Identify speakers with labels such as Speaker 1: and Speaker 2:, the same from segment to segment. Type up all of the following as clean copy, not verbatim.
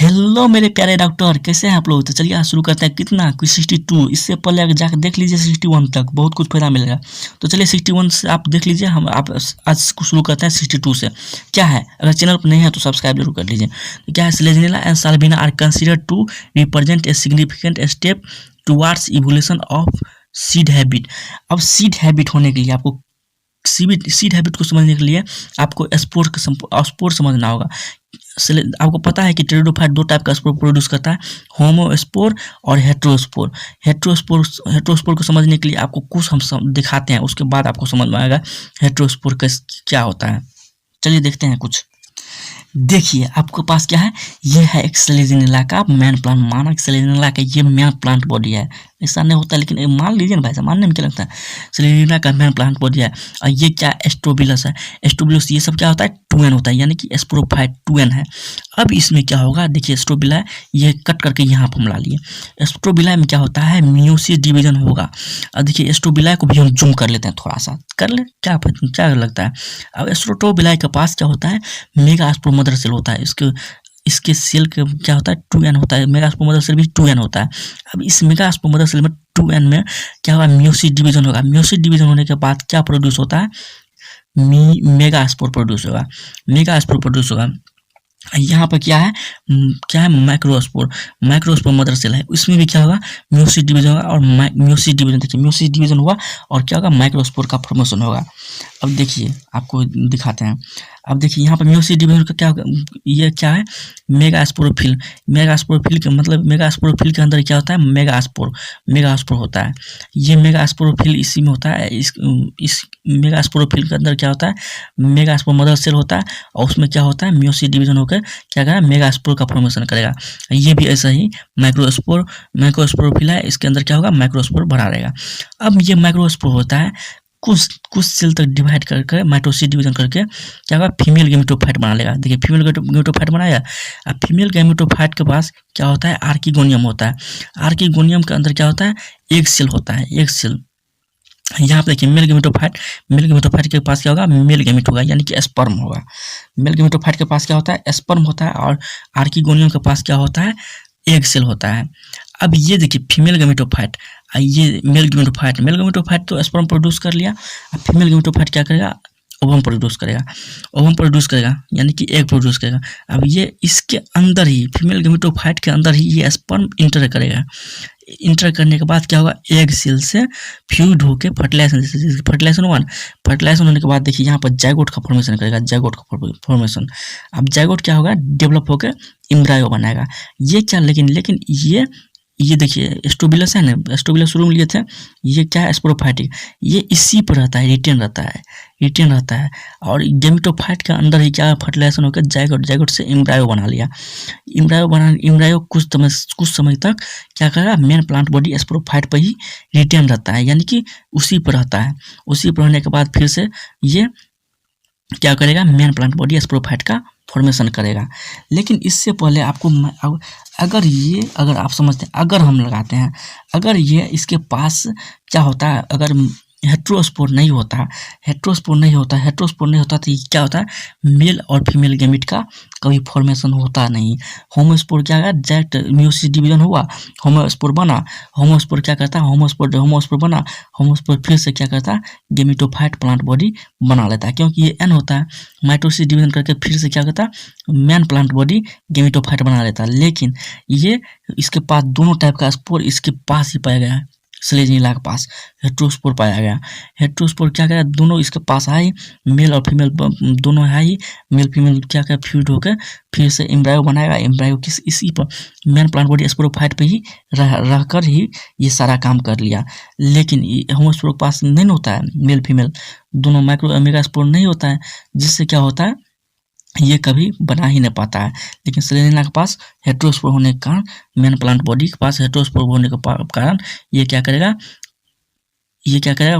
Speaker 1: Hello मेरे प्यारे doctor, कैसे हैं आप लोग। तो चलिए आज शुरू करते हैं। कितना कुछ 62, इससे पहले अगर जाकर देख लीजिए 61 तक, बहुत कुछ फायदा मिलेगा। तो चलिए 61 से आप देख लीजिए। हम आप आज शुरू करते हैं 62 से। क्या है, अगर चैनल पर नहीं है तो सब्सक्राइब जरूर कर लीजिए। तो क्या है, Selaginella and Salvinia are consider to represent a significant step towards evolution of seed habit. अब सीड हैबिट होने के लिए आपको सीड हैबिट को समझने के लिए आपको स्पोर समझना होगा। आपको पता है कि टेरिडोफाइट दो टाइप का स्पोर प्रोड्यूस करता है, होमोस्पोर और हेट्रोस्पोर। हेट्रोस्पोर को समझने के लिए आपको कुछ हम दिखाते हैं, उसके बाद आपको समझ में आएगा हेट्रोस्पोर का क्या होता है। चलिए देखते हैं कुछ। देखिए आपके पास क्या है, ये है एक सेलेजिनेला का मैन प्लांट। माना सेलेजिनेला का ये मैन प्लांट बॉडी है, ऐसा नहीं होता लेकिन मान लीजिए ना भाई साहब, मानने में क्या लगता है। सेलेजिनेला का मैन प्लांट बॉडी है। और ये क्या एस्ट्रोबिलस है। एस्ट्रोबिलस ये सब क्या होता है, 2n होता है, यानी कि स्पोरोफाइट 2n है। अब इसमें क्या होगा, देखिए एस्ट्रोबिला ये कट करके यहाँ पर हम ला लिए। एस्ट्रोबिला में क्या होता है, मियोसिस डिवीजन होगा। अब देखिए एस्ट्रोबिला को भी हम जूम कर लेते हैं, थोड़ा सा कर ले, क्या लगता है। अब एस्ट्रोबिला के पास क्या होता है, मेगास्पोर मदर सेल होता है। इसके सेल का क्या होता है, 2n होता है। मेगास्पोर मदर सेल भी 2n होता है। अब इस मेगास्पोर मदर सेल में 2n में क्या होगा, मियोसिस डिवीजन होगा। मियोसिस डिवीजन होने के बाद क्या प्रोड्यूस होता है, मेगास्पोर प्रोड्यूस होगा। मेगास्पोर प्रोड्यूस होगा। यहाँ पर क्या है, माइक्रोस्पोर। माइक्रोस्पोर मदर सेल है, इसमें भी क्या होगा, मियोसिस डिवीजन होगा। और मियोसिस डिवीजन देखिए, मियोसिस डिवीजन हुआ और क्या होगा, माइक्रोस्पोर का फॉर्मेशन होगा। अब देखिए आपको दिखाते हैं। अब देखिए यहाँ पर मियोसिस डिवीजन का क्या होगा, ये क्या है, मेगास्पोरोफिल। मेगास्पोरोफिल के मतलब मेगास्पोरोफिल के अंदर क्या होता है, मेगास्पोर होता है। ये मेगास्पोरोफिल इसी में होता है। इस मेगास्पोरोफिल के अंदर क्या होता है, मेगास्पोर मदर सेल होता है और उसमें क्या होता है, मियोसिस डिवीजन होकर क्या करेगा, मेगास्पोर का फॉर्मेशन करेगा। ये भी ऐसा ही माइक्रोस्पोरोफिल है, इसके अंदर क्या होगा, माइक्रोस्पोर भरा रहेगा। अब ये माइक्रोस्पोर होता है कुछ सेल तक डिवाइड करके, माइटोसिस डिवीजन करके क्या होगा, फीमेल गैमेटोफाइट बना लेगा। देखिए फीमेल गैमेटोफाइट बनाया। अब फीमेल गैमेटोफाइट के पास क्या होता है, आर्किगोनियम होता है। आर्किगोनियम के अंदर क्या होता है, एक सेल होता है, एक सेल। यहाँ पे देखिए मेल गैमेटोफाइट के पास क्या होगा, मेल गैमेट होगा, यानी कि स्पर्म होगा। मेल गैमेटोफाइट के पास क्या होता है, स्पर्म होता है। और आर्किगोनियम के पास क्या होता है, एग सेल होता है। अब ये देखिए फीमेल गैमेटोफाइट, ये मेल गैमेटोफाइट तो स्पर्म प्रोड्यूस कर लिया। अब फीमेल गैमेटोफाइट क्या करेगा, ओवम प्रोड्यूस करेगा, यानी कि एग प्रोड्यूस करेगा। अब ये इसके अंदर ही, फीमेल गैमेटोफाइट के अंदर ही ये स्पर्म इंटर करेगा। इंटर करने के बाद क्या होगा, एग सेल से फ्यूज होकर फर्टिलाइजेशन होने के बाद देखिए यहाँ पर जाइगोट का फॉर्मेशन करेगा। अब जाइगोट क्या होगा, डेवलप होकर एम्ब्रायो बनाएगा। ये क्या, लेकिन ये देखिए एस्ट्रोबिलस है ना, एस्ट्रोबिलस शुरू में लिए थे। ये क्या है, स्पोरोफाइटिक, ये इसी पर रहता है, रिटेन रहता है। और गैमेटोफाइट के अंदर ही क्या फर्टिलाइजेशन होकर जाइगोट से एम्ब्रायो बना लिया। एम्ब्रायो कुछ समय तक क्या करेगा, मेन प्लांट बॉडी स्पोरोफाइट पर ही रिटेन रहता है, यानी कि उसी पर रहता है। उसी पर रहने के बाद फिर से ये क्या करेगा, मेन प्लांट बॉडी स्पोरोफाइट का फॉर्मेशन करेगा। लेकिन इससे पहले आपको अगर आप समझते हैं, अगर हम लगाते हैं, अगर ये इसके पास क्या होता है, अगर हेट्रोस्पोर नहीं होता तो ये क्या होता है, मेल और फीमेल गैमेट का कभी फॉर्मेशन होता नहीं। होमोस्पोर क्या है, डायरेक्ट मियोसिस डिवीजन हुआ, होमोस्पोर बना। होमोस्पोर क्या करता है, होमोस्पोर बना, होमोस्पोर फिर से क्या करता है, गैमेटोफाइट प्लांट बॉडी बना लेता है। क्योंकि ये एन होता है, माइटोसिस डिवीजन करके फिर से क्या करता है, मैन प्लांट बॉडी गैमेटोफाइट बना लेता है। लेकिन ये इसके पास दोनों टाइप का स्पोर इसके पास ही पाया गया है। सेलेजिनेला के पास हेट्रोस्पोर पाया गया। हेट्रोस्पोर क्या करेगा, दोनों इसके पास है ही, मेल और फीमेल दोनों है ही। मेल फीमेल क्या करेगा, फ्यूज होकर फिर से एम्ब्रायो बनाएगा। एम्ब्रायो इसी पर मेन प्लांट बॉडी स्पोरोफाइट पे ही रहकर ही ये सारा काम कर लिया। लेकिन होमोस्पोर के पास नहीं होता है, मेल फीमेल दोनों मेगास्पोर नहीं होता है, जिससे क्या होता है, ये कभी बना ही नहीं पाता है। लेकिन सेलेजिनेला के पास हेट्रोस्पोर होने के कारण, मेन प्लांट बॉडी के पास हेट्रोस्पोर होने के कारण ये क्या करेगा,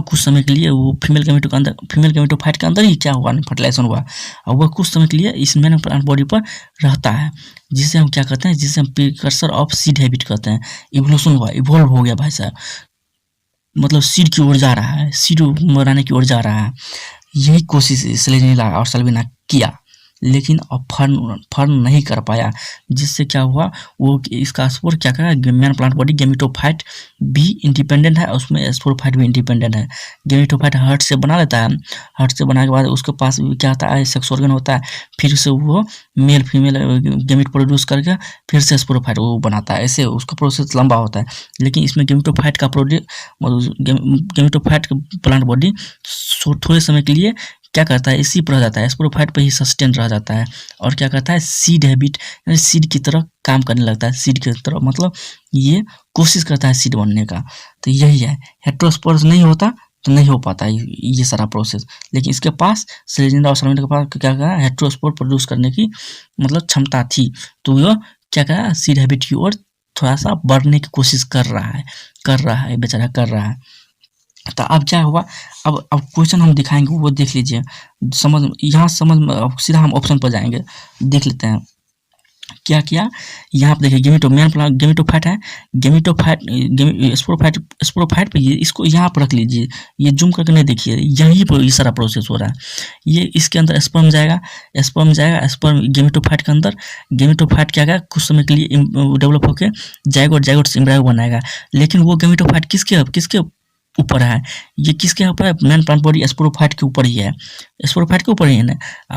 Speaker 1: कुछ समय के लिए वो फीमेल गैमेटोफाइट के अंदर ही क्या हुआ, फर्टिलाइजेशन हुआ, और वह कुछ समय के लिए इस मेन प्लांट बॉडी पर रहता है, जिसे हम क्या कहते हैं, जिसे हम प्रीकर्सर ऑफ सीड हैबिट कहते हैं। इवोल्यूशन हुआ, इवॉल्व हो गया भाई साहब, मतलब सीड की ओर जा रहा है, सीड बनाने की ओर जा रहा है। यही कोशिश सेलेजिनेला और साल्विना किया। लेकिन अब फर्न नहीं कर पाया, जिससे क्या हुआ, वो इसका स्पोर क्या करा, मेन प्लांट बॉडी गेमेटोफाइट भी इंडिपेंडेंट है, उसमें स्पोरोफाइट भी इंडिपेंडेंट है। गेमेटोफाइट हर्ट से बना लेता है, हर्ट से बनाने के बाद उसके पास क्या होता है, सेक्स ऑर्गन होता है, फिर से वो मेल फीमेल गेमेट प्रोड्यूस करके फिर से स्पोरोफाइट वो बनाता है। ऐसे उसका प्रोसेस लंबा होता है। लेकिन इसमें गेमेटोफाइट का गेमेटोफाइट का प्लांट बॉडी थोड़े समय के लिए क्या करता है, इसी पर रह जाता है, स्पोरोफाइट पे ही सस्टेन रह जाता है, और क्या करता है, सीड हैबिट सीड की तरह काम करने लगता है। सीड की तरह मतलब ये कोशिश करता है सीड बनने का। तो यही है, हेटेरोस्पोरस नहीं होता तो नहीं हो पाता ये सारा प्रोसेस। लेकिन इसके पास सेलेजिना और साल्विना के पास क्या करा, हेटेरोस्पोर प्रोड्यूस करने की मतलब क्षमता थी। तो वो क्या करा, सीड हैबिट की ओर थोड़ा सा बढ़ने की कोशिश कर रहा है बेचारा कर रहा है। तो अब क्या हुआ, अब क्वेश्चन हम दिखाएंगे वो देख लीजिए, समझ में सीधा हम ऑप्शन पर जाएंगे, देख लेते हैं क्या किया। यहाँ पे देखिए गेमेटोफाइट है, स्पोरोफाइट पे इसको यहाँ पर रख लीजिए, ये जूम करके नहीं देखिए, यहीं पर ये सारा प्रोसेस हो रहा है। ये इसके अंदर स्पर्म जाएगा, स्पर्म गेमेटोफाइट के अंदर, गेमेटोफाइट क्या है, कुछ समय के लिए डेवलप होकर जायगोट से एम्ब्रायो बनाएगा। लेकिन वो गेमेटोफाइट किसके ऊपर है, ये किसके ऊपर है, मेन प्लांट बॉडी स्पोरोफाइट के ऊपर ही है, स्पोरोफाइट के ऊपर ही है ना।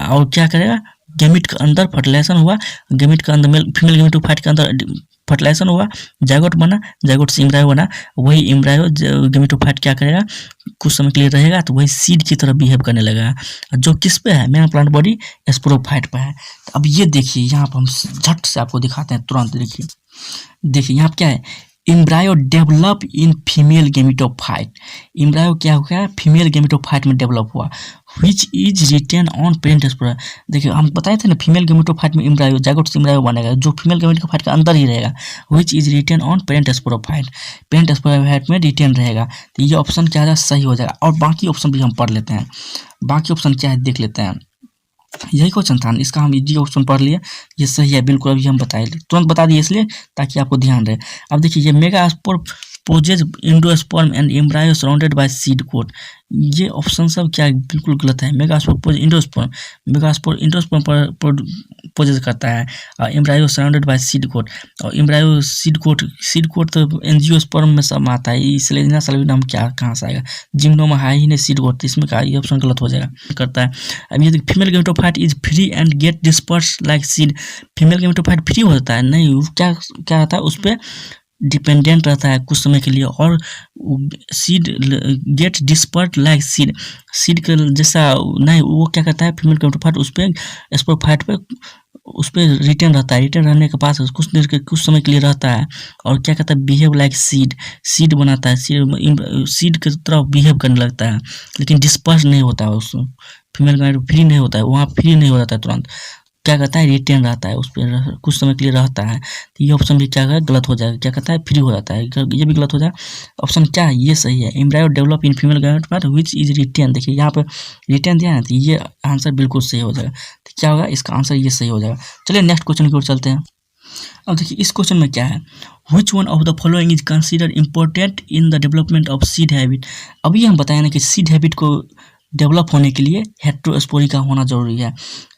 Speaker 1: और क्या करेगा, गेमिट के अंदर फर्टिलाइजेशन हुआ, गेमिट के अंदर फीमेल गेमेटोफाइट के अंदर फर्टिलाइजेशन हुआ, जायगोट बना, जायगोट से एम्ब्रायो बना, वही एम्ब्रायो गेमेटोफाइट क्या करेगा, कुछ समय के लिए रहेगा तो वही सीड की तरह बिहेव करने लगेगा, जो किस पे है, मेन प्लांट बॉडी स्पोरोफाइट पे है। तो अब ये देखिए, यहाँ पर हम झट से आपको दिखाते हैं, तुरंत देखिए यहाँ पर क्या है, embryo develop in female gametophyte. Embryo क्या हो गया, फीमेल गेमेटोफाइट में डेवलप हुआ, which is retain on parent spore. देखिए हम बताए थे ना, फीमेल गेमेटोफाइट में एम्ब्रायो जायगोट से एम्ब्रायो बनेगा, जो फीमेल गेमेटोफाइट के अंदर ही रहेगा, which is retain on parent sporophyte, parent sporophyte में रिटेन रहेगा। तो ये ऑप्शन क्या है, सही हो जाएगा। और बाकी ऑप्शन भी हम पढ़ लेते हैं, बाकी ऑप्शन क्या है देख लेते हैं। यही क्वेश्चन था, इसका हम इजी ऑप्शन पढ़ लिए, ये सही है बिल्कुल, अभी हम बताए तुरंत बता दिए इसलिए ताकि आपको ध्यान रहे। अब देखिए, ये megaspore possess endosperm and embryo surrounded by seed coat, ये ऑप्शन सब क्या बिल्कुल गलत है। Megaspore pose endosperm, megaspore endosperm पर पोजेज करता है, और embryo surrounded by seed coat, और एम्ब्रायो सीड कोट तो एंजियोस्पर्म में सब आता है। ये सेलेजिना साल्विना क्या कहाँ से आएगा, जिम्नोमा है ही नहीं सीड कोट, तो इसमें क्या, ये ऑप्शन गलत हो जाएगा, करता है। अब ये female gametophyte is free and get disperse like seed, female gametophyte free होता है नहीं, वो क्या रहता है, उस पर डिपेंडेंट रहता है कुछ समय के लिए, और seed get dispersed like seed के जैसा नहीं, वो क्या करता है, फीमेल गेमेटोफाइट उस पर स्पोरोफाइट पे उस पर रिटर्न रहता है, रिटर्न रहने के पास कुछ समय के लिए रहता है, और क्या कहता है, बिहेव लाइक सीड बनाता है, सीड की तरह बिहेव करने लगता है, लेकिन डिस्पर्स नहीं होता है, उस फीमेल गेमेटोफाइट फ्री नहीं होता है, वहाँ फ्री नहीं हो जाता है तुरंत, क्या कहता है, रिटेन रहता है, उस पर कुछ समय के लिए रहता है। तो ये ऑप्शन भी क्या है, गलत हो जाएगा, क्या कहता है, फ्री हो जाता है, ये भी गलत हो जाएगा। ऑप्शन क्या है, ये सही है, embryo develop in female gametophyte which is retain, देखिए यहाँ पे रिटेन दिया है, तो ये आंसर बिल्कुल सही हो जाएगा। तो क्या होगा, इसका आंसर ये सही हो जाएगा। चलिए नेक्स्ट क्वेश्चन की ओर चलते हैं। अब देखिए इस क्वेश्चन में क्या है, which one of the following is consider important in the development of seed habit. अभी हम बताया ना कि सीड हैबिट को डेवलप होने के लिए हेटेरोस्पोरी का होना जरूरी है,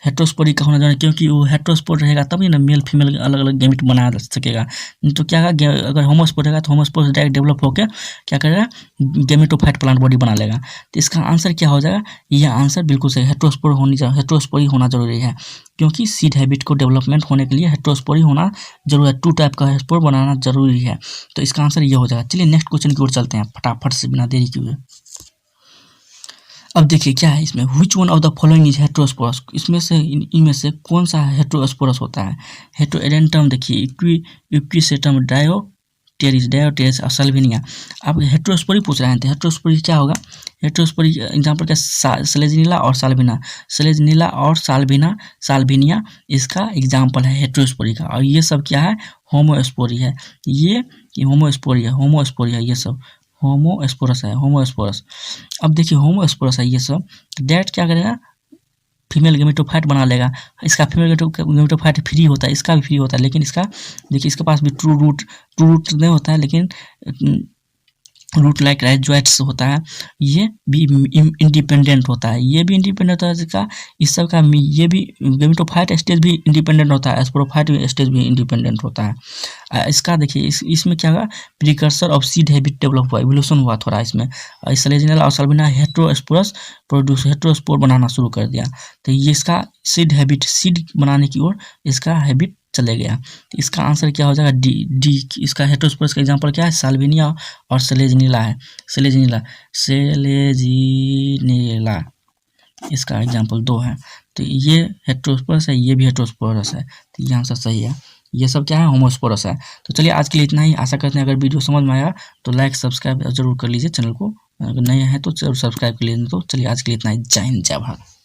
Speaker 1: हेटेरोस्पोरी का होना जरूरी है, क्योंकि वो हेटेरोस्पोर रहेगा तभी ना मेल फीमेल अलग अलग गेमेट बना सकेगा। तो क्या होगा, अगर होमोस्पोर रहेगा तो होमोस्पोर डायरेक्ट डेवलप होकर क्या करेगा, गेमेटोफाइट प्लांट बॉडी बना लेगा। तो इसका आंसर क्या हो जाएगा, यह आंसर बिल्कुल सही, हेटेरोस्पोरी होना जरूरी है, क्योंकि सीड हैबिट को डेवलपमेंट होने के लिए हेटेरोस्पोरी होना जरूरी है, 2 टाइप का स्पोर बनाना जरूरी है। तो इसका आंसर ये हो जाएगा। चलिए नेक्स्ट क्वेश्चन की ओर चलते हैं फटाफट से, बिना देरी किए। अब देखिए क्या है इसमें, which one of the following is heterosporous, इसमें से इनमें से कौन सा हेटेरोस्पोरस होता है। हेटेरोएडेंटम देखिए, इक्विसेटम, डायोटेरिस और साल्विनिया। आप हेटेरोस्पोरी पूछ रहे थे, हेटेरोस्पोरी क्या होगा, हेटेरोस्पोरी एग्जाम्पल क्या, सेलेजिनिला और साल्विना, सेलेजिनिला और साल्विनिया इसका एग्जाम्पल है हेटेरोस्पोरी का। और ये सब क्या है, होमोस्पोरी है, ये होमोस्पोरी है, ये सब होमोस्पोरस है, होमोस्पोरस। अब देखिए होमोस्पोरस है ये सब, डेट क्या करेगा, फीमेल गेमेटोफाइट बना लेगा, इसका फीमेल गेमेटोफाइट फ्री होता है, इसका भी फ्री होता है, लेकिन इसका देखिए इसके पास भी ट्रू रूट नहीं होता है, लेकिन रूट लाइक राइजोइट्स होता है, ये भी इंडिपेंडेंट होता है, ये भी इंडिपेंडेंट होता है इसका, इस सब का ये भी गेमेटोफाइट स्टेज भी इंडिपेंडेंट होता है, स्पोरोफाइट स्टेज भी इंडिपेंडेंट होता है। इसका देखिए इसमें क्या होगा, precursor of seed habit develop हुआ, इवोल्यूशन हुआ थोड़ा इसमें। सेलेजिनल और सल्विना हेट्रोस्पोरस प्रोड्यूस हेट्रोस्पोर बनाना शुरू कर दिया, तो ये इसका सीड हैबिट, सीड बनाने की ओर इसका हैबिट चले गया। तो इसका आंसर क्या हो जाएगा, डी डी। इसका हेट्रोस्पोरस का एग्जांपल क्या है, साल्विनिया और सेलेजिनिला है, सेलेजिनिला सेलेजिनिला इसका एग्जांपल 2 है। तो ये हेट्रोस्पोरस है, ये भी हेट्रोस्पोरस है, तो ये आंसर सही है। ये सब क्या है, होमोस्पोरस है। तो चलिए आज के लिए इतना ही, आशा करते हैं अगर वीडियो समझ में आया तो लाइक सब्सक्राइब जरूर कर लीजिए चैनल को, अगर नए हैं तो जरूर सब्सक्राइब कर लीजिए। तो चलिए आज के लिए इतना ही, जय हिंद जय भारत।